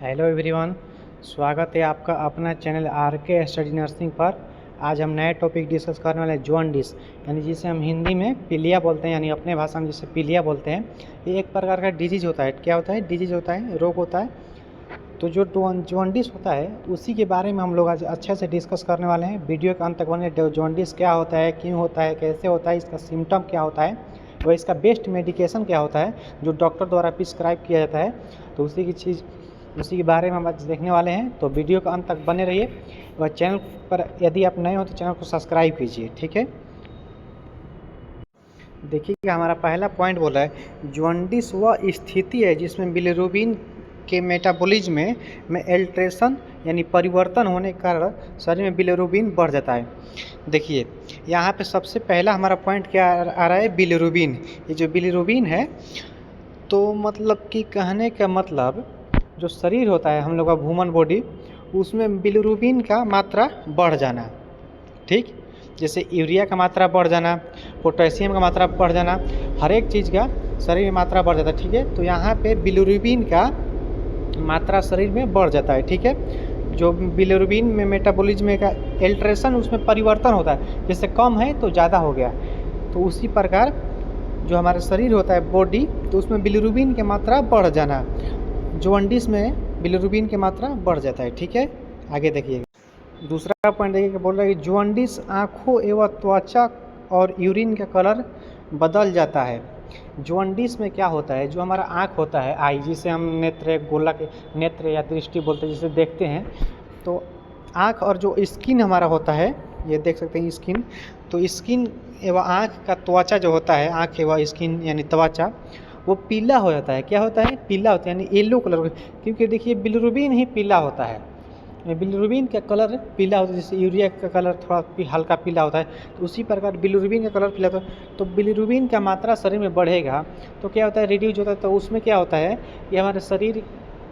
Hello everyone, स्वागत है आपका अपना चैनल आर के स्टडी नर्सिंग पर। आज हम नए टॉपिक डिस्कस करने वाले हैं जॉन्डिस, यानी जिसे हम हिंदी में पीलिया बोलते हैं, यानी अपने भाषा में जिसे पीलिया बोलते हैं। ये एक प्रकार का डिजीज होता है। क्या होता है? डिजीज होता है, रोग होता है। तो जो जॉन्डिस होता है उसी के बारे में हम लोग आज अच्छे से डिस्कस करने वाले हैं। वीडियो के अंत तक बने। जॉन्डिस क्या होता है, क्यों होता है, कैसे होता है, इसका सिम्टम क्या होता है, वह इसका बेस्ट मेडिकेशन क्या होता है जो डॉक्टर द्वारा प्रिस्क्राइब किया जाता है, तो उसी के बारे में हम आज देखने वाले हैं। तो वीडियो का अंत तक बने रहिए। वह चैनल पर यदि आप नए हो तो चैनल को सब्सक्राइब कीजिए, ठीक है। देखिए कि हमारा पहला पॉइंट बोला है जॉन्डिस वह स्थिति है जिसमें बिलिरुबिन के मेटाबॉलिज्म में एल्ट्रेशन यानी परिवर्तन होने के कारण शरीर में बिलिरुबिन बढ़ जाता है। देखिए यहाँ पे सबसे पहला हमारा पॉइंट क्या आ रहा है, बिलिरुबिन। ये जो बिलिरुबिन है, तो मतलब कि कहने का मतलब जो शरीर होता है हम लोग का ह्यूमन बॉडी, उसमें बिलिरुबिन का मात्रा बढ़ जाना, ठीक। जैसे यूरिया का मात्रा बढ़ जाना, पोटेशियम का मात्रा बढ़ जाना, हर एक चीज़ का शरीर में मात्रा बढ़ जाता है, ठीक है। तो यहाँ पे बिलिरुबिन का मात्रा शरीर में बढ़ जाता है, ठीक है। जो बिलिरुबिन में मेटाबॉलिज्म का एल्ट्रेशन, उसमें परिवर्तन होता है, जैसे कम है तो ज़्यादा हो गया। तो उसी प्रकार जो हमारा शरीर होता है बॉडी, तो उसमें बिलिरुबिन की मात्रा बढ़ जाना, जॉन्डिस में बिलिरुबिन की मात्रा बढ़ जाता है, ठीक है। आगे देखिएगा दूसरा पॉइंट। देखिए बोल रहा है कि जॉन्डिस आँखों एवं त्वचा और यूरिन का कलर बदल जाता है। जॉन्डिस में क्या होता है, जो हमारा आँख होता है, आई, जिसे हम नेत्र, गोलक नेत्र या दृष्टि बोलते हैं, जिसे देखते हैं, तो आँख और जो स्किन हमारा होता है, ये देख सकते हैं स्किन, तो स्किन एवं आँख का त्वचा जो होता है, आँख एवं स्किन यानी त्वचा, वो पीला हो जाता है। क्या होता है? पीला होता है, यानी येलो कलर, क्योंकि देखिए बिलिरुबिन ही पीला होता है। बिलिरुबिन का कलर पीला होता है, जैसे यूरिया का कलर थोड़ा हल्का पीला होता है, तो उसी प्रकार बिलिरुबिन का कलर पीला होता है। तो बिलिरुबिन का मात्रा शरीर में बढ़ेगा तो क्या होता है, रिड्यूज होता है। तो उसमें क्या होता है कि हमारे शरीर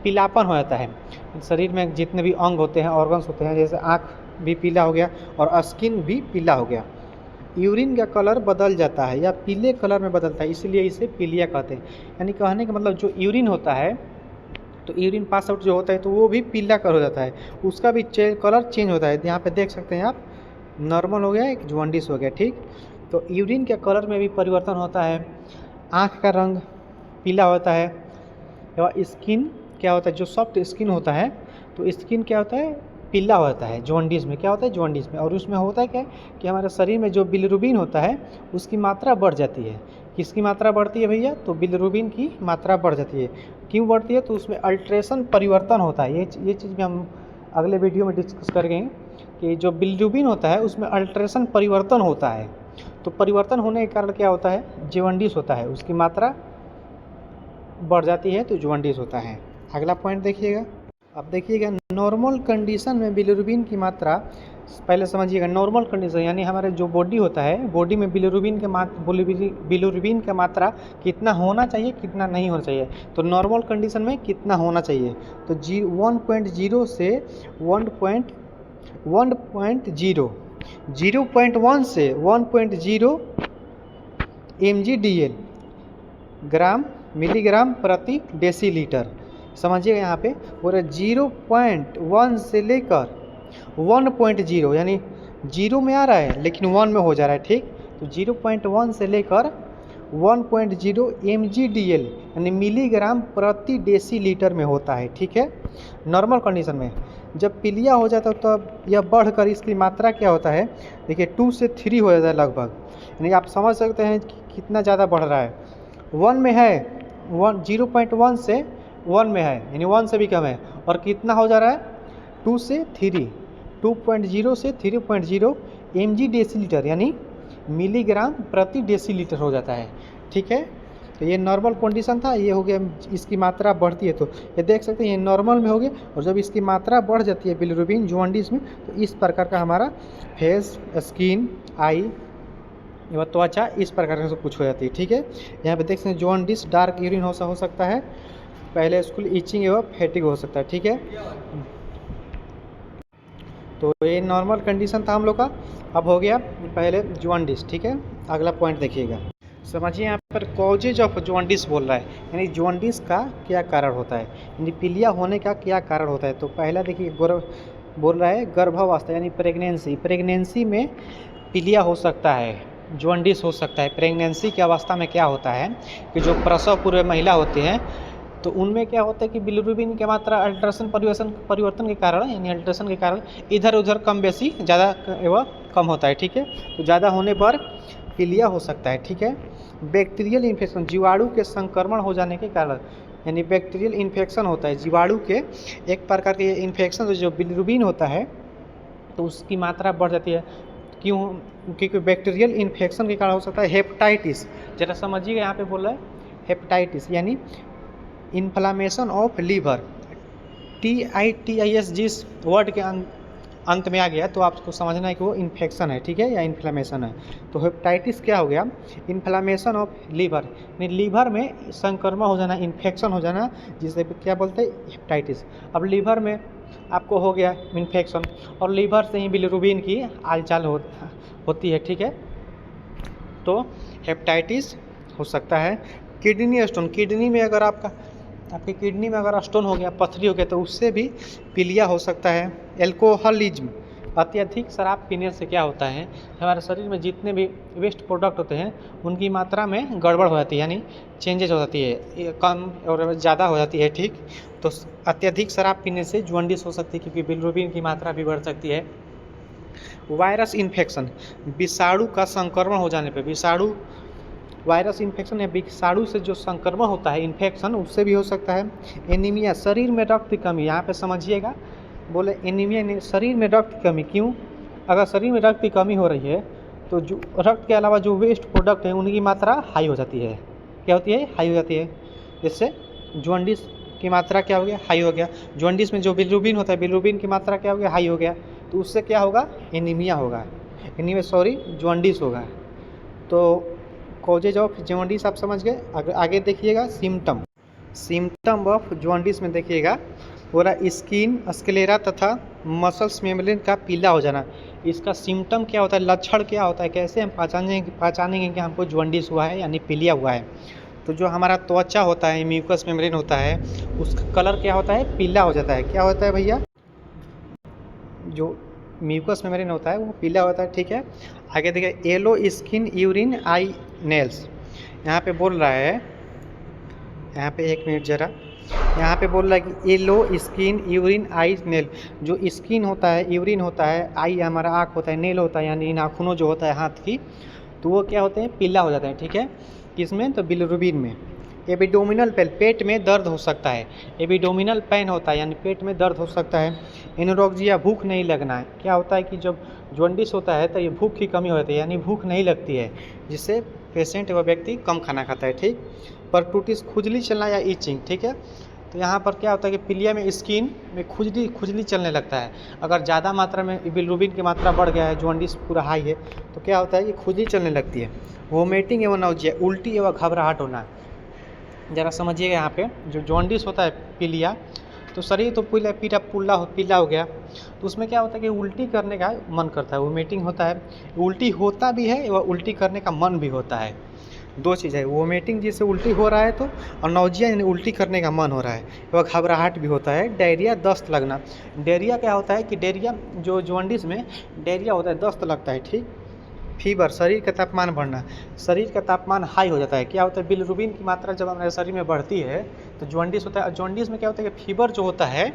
पीलापन हो जाता है। शरीर में जितने भी अंग होते हैं, ऑर्गन्स होते हैं, जैसे आँख भी पीला हो गया और स्किन भी पीला हो गया। यूरिन का कलर बदल जाता है या पीले कलर में बदलता है, इसलिए इसे पीलिया कहते हैं। यानी कहने का मतलब जो यूरिन होता है, तो यूरिन पास आउट जो होता है तो वो भी पीला कलर हो जाता है, उसका भी कलर चेंज होता है। यहाँ पे देख सकते हैं आप, नॉर्मल हो गया, एक जॉन्डिस हो गया, ठीक। तो यूरिन के कलर में भी परिवर्तन होता है, आँख का रंग पीला होता है, एवं स्किन क्या होता है, जो सॉफ्ट स्किन होता है, तो स्किन क्या होता है, पीला होता है। जॉन्डिस में क्या होता है, जॉन्डिस में। और उसमें होता है क्या कि हमारे शरीर में जो बिलिरुबिन होता है उसकी मात्रा बढ़ जाती है। किसकी मात्रा बढ़ती है भैया? तो बिलिरुबिन की मात्रा बढ़ जाती है। क्यों बढ़ती है? तो उसमें अल्ट्रेशन परिवर्तन होता है। ये चीज़ भी हम अगले वीडियो में डिस्कस करेंगे कि जो बिलिरुबिन होता है उसमें अल्ट्रेशन परिवर्तन होता है। तो परिवर्तन होने के कारण क्या होता है, जॉन्डिस होता है, उसकी मात्रा बढ़ जाती है, तो जॉन्डिस होता है। अगला पॉइंट देखिएगा। अब देखिएगा नॉर्मल कंडीशन में बिलिरुबिन की मात्रा, पहले समझिएगा नॉर्मल कंडीशन यानी हमारे जो बॉडी होता है, बॉडी में बिलिरुबिन का मात्रा कितना होना चाहिए, कितना नहीं होना चाहिए। तो नॉर्मल कंडीशन में कितना होना चाहिए, तो 1.0 से 1.0, 0.1 से 1.0 mg/dl, ग्राम मिलीग्राम प्रति डेसीलीटर। समझिएगा यहाँ पे पूरा 0.1 से लेकर 1.0, यानी 0 में आ रहा है लेकिन 1 में हो जा रहा है, ठीक। तो 0.1 से लेकर 1.0 mg/dl यानी मिलीग्राम प्रति डेसीलीटर में होता है, ठीक है, नॉर्मल कंडीशन में। जब पीलिया हो जाता है तब यह बढ़कर इसकी मात्रा क्या होता है, देखिए 2 से 3 हो जाता है लगभग, यानी आप समझ सकते हैं कि कितना ज़्यादा बढ़ रहा है। 1 में है, 0.1 से 1 में है, यानी 1 से भी कम है, और कितना हो जा रहा है, 2 से 3, 2.0 से 3.0 mg/डेसीलीटर यानी मिलीग्राम प्रति डेसीलीटर हो जाता है, ठीक है। तो ये नॉर्मल कंडीशन था, ये हो गया इसकी मात्रा बढ़ती है, तो ये देख सकते हैं ये नॉर्मल में हो गया। और जब इसकी मात्रा बढ़ जाती है बिलिरुबिन जॉन्डिस में, तो इस प्रकार का हमारा फेस, स्किन, आई एवं त्वचा इस प्रकार का सब कुछ हो जाती है, ठीक है। यहाँ पे देख सकते हैं जॉन्डिस डार्क यूरिन हो सकता है, पहले स्कूल इचिंग एवं फैटिग हो सकता है, ठीक है। तो ये नॉर्मल कंडीशन था हम लोग का। अब हो गया पहले जॉन्डिस, ठीक है। अगला पॉइंट देखिएगा, समझिए यहाँ पर कॉजेज ऑफ जॉन्डिस बोल रहा है, यानी जॉन्डिस का क्या कारण होता है, यानी पीलिया होने का क्या कारण होता है। तो पहला देखिए बोल रहा है गर्भावस्था यानी प्रेगनेंसी में पीलिया हो सकता है, जॉन्डिस हो सकता है। प्रेगनेंसी की अवस्था में क्या होता है कि जो प्रसव पूर्व महिला होती हैं तो उनमें क्या होता है कि बिलिरुबिन की मात्रा अल्ट्रासन परिवर्तन के कारण, यानी अल्ट्रासन के कारण इधर उधर कम बेसी ज़्यादा व कम होता है, ठीक है। तो ज़्यादा होने पर पीलिया हो सकता है, ठीक है। बैक्टीरियल इन्फेक्शन, जीवाणु के संक्रमण हो जाने के कारण, यानी बैक्टीरियल इन्फेक्शन होता है जीवाणु के एक प्रकार के इन्फेक्शन जो बिलिरुबिन होता है तो उसकी मात्रा बढ़ जाती है। क्यों? क्योंकि बैक्टीरियल इन्फेक्शन के कारण हो सकता है हेपेटाइटिस। जरा समझिएगा, यहाँ पे बोल रहा है हेपेटाइटिस यानी इन्फ्लामेशन ऑफ लीवर। TITIS जिस वर्ड के अंत में आ गया तो आपको समझना है कि वो इन्फेक्शन है, ठीक है, या इन्फ्लामेशन है। तो हेपेटाइटिस क्या हो गया? इन्फ्लामेशन ऑफ लीवर, यानी लीवर में संक्रमण हो जाना, इन्फेक्शन हो जाना, जिसे क्या बोलते हैं हेपेटाइटिस। अब लीवर में आपको हो गया इन्फेक्शन और लीवर से ही बिलिरुबिन की आलचाल होती है, ठीक है। तो हेपेटाइटिस हो सकता है। किडनी स्टोन, किडनी में अगर आपकी किडनी में अगर स्टोन हो गया, पथरी हो गया तो उससे भी पीलिया हो सकता है। एल्कोहलिज्म, अत्यधिक शराब पीने से क्या होता है, हमारे शरीर में जितने भी वेस्ट प्रोडक्ट होते हैं उनकी मात्रा में गड़बड़ हो जाती है, यानी चेंजेज हो जाती है, कम और ज़्यादा हो जाती है, ठीक। तो अत्यधिक शराब पीने से जॉन्डिस हो सकती है क्योंकि बिलिरुबिन की मात्रा भी बढ़ सकती है। वायरस इन्फेक्शन, विषाणु का संक्रमण हो जाने पर, वायरस इन्फेक्शन या विषाणु से जो संक्रमण होता है इन्फेक्शन, उससे भी हो सकता है। एनीमिया, शरीर में रक्त की कमी, यहाँ पे समझिएगा बोले एनीमिया शरीर में रक्त की कमी। क्यों? अगर शरीर में रक्त की कमी हो रही है तो जो रक्त के अलावा जो वेस्ट प्रोडक्ट है उनकी मात्रा हाई हो जाती है। क्या होती है? हाई हो जाती है। जिससे जॉन्डिस की मात्रा क्या हो गया? हाई हो गया। जॉन्डिस में जो बिलिरुबिन होता है, बिलिरुबिन की मात्रा क्या हो गया? हाई हो गया। तो उससे क्या होगा? एनीमिया होगा, जॉन्डिस होगा। तो कॉजेज ऑफ जॉन्डिस आप समझ गए। आगे देखिएगा सिम्टम ऑफ जॉन्डिस में देखिएगा पूरा स्किन, स्क्लेरा तथा मसल्स मेम्ब्रेन का पीला हो जाना। इसका सिम्टम क्या होता है, लक्षण क्या होता है, कैसे हम पहचानेंगे कि हमको जॉन्डिस हुआ है यानी पीलिया हुआ है। तो जो हमारा त्वचा होता है, म्यूकस मेम्ब्रेन होता है, उसका कलर क्या होता है? पीला हो जाता है। क्या होता है भैया? जो म्यूकस मेम्ब्रेन होता है वो पीला होता है, ठीक है। आगे देखिए येलो स्किन, यूरिन, आई, नेल्स। यहाँ पे बोल रहा है, यहाँ पे एक मिनट जरा, यहाँ पे बोल रहा है कि येलो स्किन, यूरिन, आई, नेल। जो स्किन होता है, यूरिन होता है, आई हमारा आँख होता है, नेल होता है यानी नाखूनों जो होता है हाथ की, तो वो क्या होते हैं? पीला हो जाते हैं, ठीक है। किसमें? तो बिलिरुबिन में। एबिडोमिनल पेन, पेट में दर्द हो सकता है। एबिडोमिनल पेन होता है यानी पेट में दर्द हो सकता है। एनोरेक्सिया, भूख नहीं लगना है। क्या होता है कि जब जॉन्डिस होता है तो ये भूख की कमी होती है, यानी भूख नहीं लगती है, जिससे पेशेंट व व्यक्ति कम खाना खाता है, ठीक। परटूटिस, खुजली चलना या ईचिंग, ठीक है। तो यहाँ पर क्या होता है कि पीलिया में स्किन में खुजली चलने लगता है। अगर ज़्यादा मात्रा में बिलिरुबिन की मात्रा बढ़ गया है, जॉन्डिस पूरा हाई है, तो क्या होता है कि खुजली चलने लगती है। वोमिटिंग एवं नाउजिया, उल्टी एवं घबराहट होना। ज़रा समझिएगा, यहाँ पे जो जॉन्डिस होता है पीलिया, तो शरीर तो पीला हो गया, तो उसमें क्या होता है कि उल्टी करने का मन करता है, वोमिटिंग होता है, उल्टी होता भी है व उल्टी करने का मन भी होता है। दो चीज़ है, वोमिटिंग जिससे उल्टी हो रहा है तो, और नौजिया यानी उल्टी करने का मन हो रहा है, वह घबराहट भी होता है। डायरिया, दस्त लगना। डायरिया क्या होता है कि डायरिया जो जॉन्डिस में डायरिया होता है, दस्त लगता है, ठीक। फीवर, शरीर का तापमान बढ़ना, शरीर का तापमान हाई हो जाता है। क्या होता है? बिलिरुबिन की मात्रा जब हमारे शरीर में बढ़ती है तो जॉन्डिस होता है। जॉन्डिस में क्या होता है कि फीवर जो होता है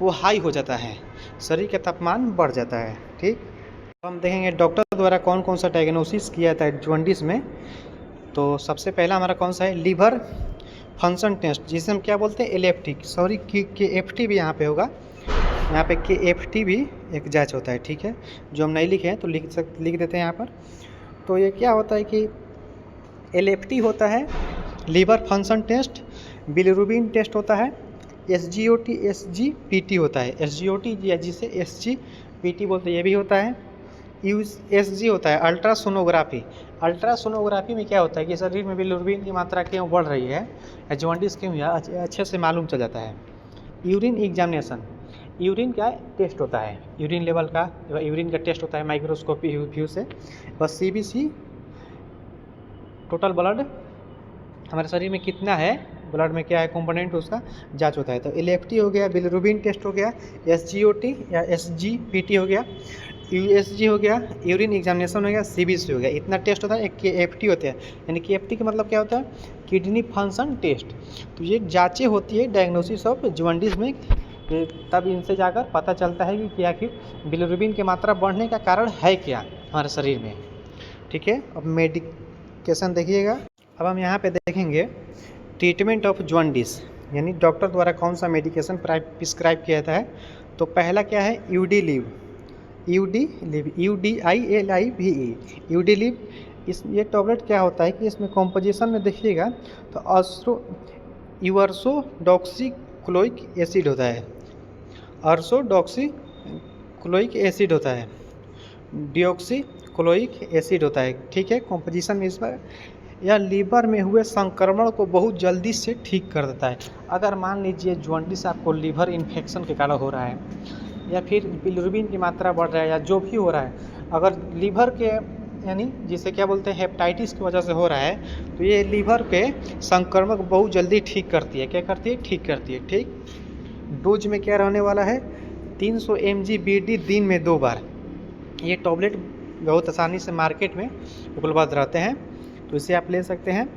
वो हाई हो जाता है, शरीर का तापमान बढ़ जाता है, ठीक। तो हम देखेंगे डॉक्टर द्वारा कौन कौन सा डायग्नोसिस किया जाता है जॉन्डिस में। तो सबसे पहला हमारा कौन सा है? लीवर फंक्शन टेस्ट, जिसे हम क्या बोलते हैं? LFT, सॉरी KFT भी यहाँ पे होगा। यहाँ पे KFT भी एक जांच होता है, ठीक है। जो हम नहीं लिखे हैं तो लिख देते हैं यहाँ पर। तो ये क्या होता है कि LFT होता है, liver function test, bilirubin test होता है, SGOT, SGPT होता है। SGOT या जिसे SGPT बोलते हैं ये भी होता है। USG होता है अल्ट्रासोनोग्राफी। अल्ट्रासोनोग्राफी में क्या होता है कि शरीर में बिलिरुबिन की मात्रा क्यों बढ़ रही है या जॉन्डिस क्यों है, अच्छे से मालूम चल जाता है। यूरिन एग्जामिनेशन, यूरिन का टेस्ट होता है, यूरिन लेवल का यूरिन का टेस्ट होता है माइक्रोस्कोपी व्यू से। और CBC टोटल ब्लड हमारे शरीर में कितना है, ब्लड में क्या है कंपोनेंट, उसका जांच होता है। तो एलएफटी हो गया, बिलिरुबिन टेस्ट हो गया, एसजीओटी या एसजीपीटी हो गया, यूएसजी हो गया, यूरिन एग्जामिनेशन हो गया, सीबीसी हो गया। इतना टेस्ट होता है। एक केएफटी होते हैं, यानी केएफटी का मतलब क्या होता है, किडनी फंक्शन टेस्ट। तो ये जांचें होती है डायग्नोसिस ऑफ जॉन्डिस में, तब इनसे जाकर पता चलता है कि आखिर बिलिरुबिन की मात्रा बढ़ने का कारण है क्या हमारे शरीर में। ठीक है, अब मेडिकेशन देखिएगा। अब हम यहाँ पे देखेंगे ट्रीटमेंट ऑफ जॉन्डिस, यानी डॉक्टर द्वारा कौन सा मेडिकेशन प्रिस्क्राइब किया जाता है। तो पहला क्या है, यूडी-लिव, UDILIVE, यूडी-लिव। ये टैबलेट क्या होता है कि इसमें कॉम्पोजिशन में देखिएगा तो यूरसोडॉक्सीक्लोइक एसिड होता है, अर्सोडॉक्सीक्लोइक एसिड होता है, डिऑक्सीक्लोइक एसिड होता है। ठीक है, कॉम्पोजिशन में इसमें यह लीवर में हुए संक्रमण को बहुत जल्दी से ठीक कर देता है। अगर मान लीजिए जॉन्डिस आपको लीवर इन्फेक्शन के कारण हो रहा है, या फिर बिलिरुबिन की मात्रा बढ़ रहा है, या जो भी हो रहा है, अगर लीवर के यानी जिसे क्या बोलते हैं हेपेटाइटिस की वजह से हो रहा है, तो ये लीवर के संक्रमण को बहुत जल्दी ठीक करती है। क्या करती है, ठीक करती है। ठीक, डोज में क्या रहने वाला है, 300 mg BD दिन में 2 बार। ये टैबलेट बहुत आसानी से मार्केट में उपलब्ध रहते हैं, तो इसे आप ले सकते हैं।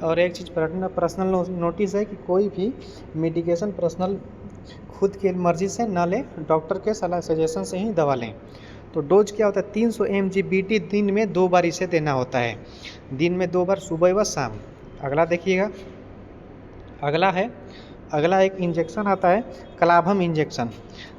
और एक चीज़ पर्सनल नोटिस है कि कोई भी मेडिकेशन पर्सनल खुद की मर्जी से ना लें, डॉक्टर के सलाह सजेशन से ही दवा लें। तो डोज क्या होता है, 300 mg BD दिन में 2 बार इसे देना होता है, दिन में 2 बार, सुबह व शाम। अगला देखिएगा, अगला एक इंजेक्शन आता है क्लाभम इंजेक्शन।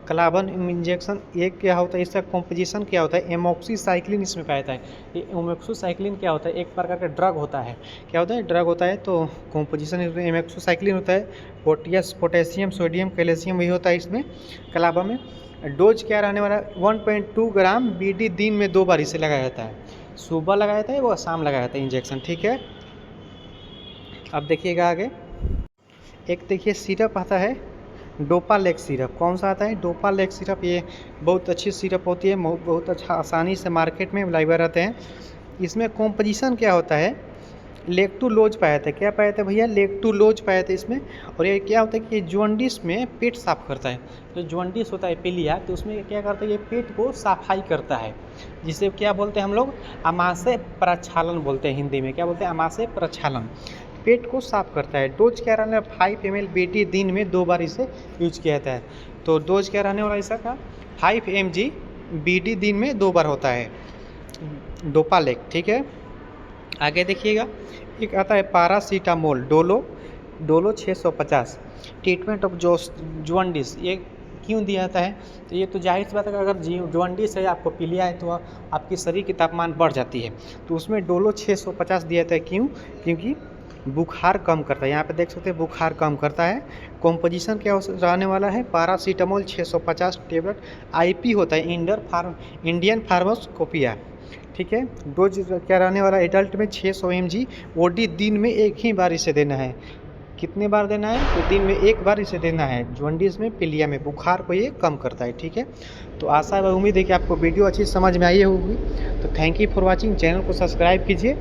क्लाभम इंजेक्शन ये क्या होता है, इसका कॉम्पोजिशन क्या होता है, एमॉक्सीसाइक्लिन इसमें पाया जाता है। ये एमॉक्सीसाइक्लिन क्या होता है, एक प्रकार का ड्रग होता है। क्या होता है, ड्रग होता है। तो कॉम्पोजिशन इसमें एमॉक्सीसाइक्लिन होता है, पोटेशियम, सोडियम, कैल्शियम वही होता है इसमें क्लाभम में। डोज क्या रहने वाला है, 1.2 ग्राम BD दिन में 2 बार इसे लगाया जाता है, सुबह लगाया जाता है वो शाम लगाया जाता है इंजेक्शन। ठीक है, अब देखिएगा आगे, एक देखिए सिरप आता है डोपालेक्स सिरप। कौन सा आता है, डोपालेक्स सिरप। ये बहुत अच्छी सिरप होती है, बहुत अच्छा, आसानी से मार्केट में अवेलेबल रहते हैं। इसमें कॉम्पोजिशन क्या होता है, लेक्टुलोज पाया था। क्या पाया था भैया, लेक्टुलोज पाया था इसमें। और ये क्या होता है कि जॉन्डिस में पेट साफ करता है। जो जॉन्डिस होता है पीलिया, तो उसमें क्या करता है, ये पेट को सफाई करता है, जिसे क्या बोलते हैं हम लोग, आमाशय प्रक्षालन बोलते हैं हिंदी में। क्या बोलते हैं, आमाशय प्रक्षालन, पेट को साफ करता है। डोज क्या रहने वाला, 5 ml BD दिन में 2 बार इसे यूज किया जाता है। तो डोज क्या रहने वाला इसका, 5 mg BD दिन में 2 बार होता है, डोपालेक। ठीक है, आगे देखिएगा, एक आता है paracetamol, Dolo 650, treatment of jaundice. ये क्यों दिया जाता है, तो ये तो जाहिर सी बात है, अगर जॉन्डिस है, आपको पीलिया है, तो आपकी शरीर की तापमान बढ़ जाती है, तो उसमें डोलो 650 दिया जाता है। क्यों, क्योंकि बुखार कम करता है। यहाँ पे देख सकते हैं बुखार कम करता है। कॉम्पोजिशन क्या रहने वाला है, पैरासीटामोल 650 टेबलेट, IP होता है, इंडियन फार्माकोपिया। ठीक है, डोज क्या रहने वाला, एडल्ट में 600 mg OD दिन में एक ही बार इसे देना है। कितने बार देना है, तो दिन में 1 बार इसे देना है। जॉन्डिस में, पीलिया में, बुखार को ये कम करता है। ठीक है, तो आशा व उम्मीद है कि आपको वीडियो अच्छी समझ में आई होगी। तो thank you for watching, channel को सब्सक्राइब कीजिए।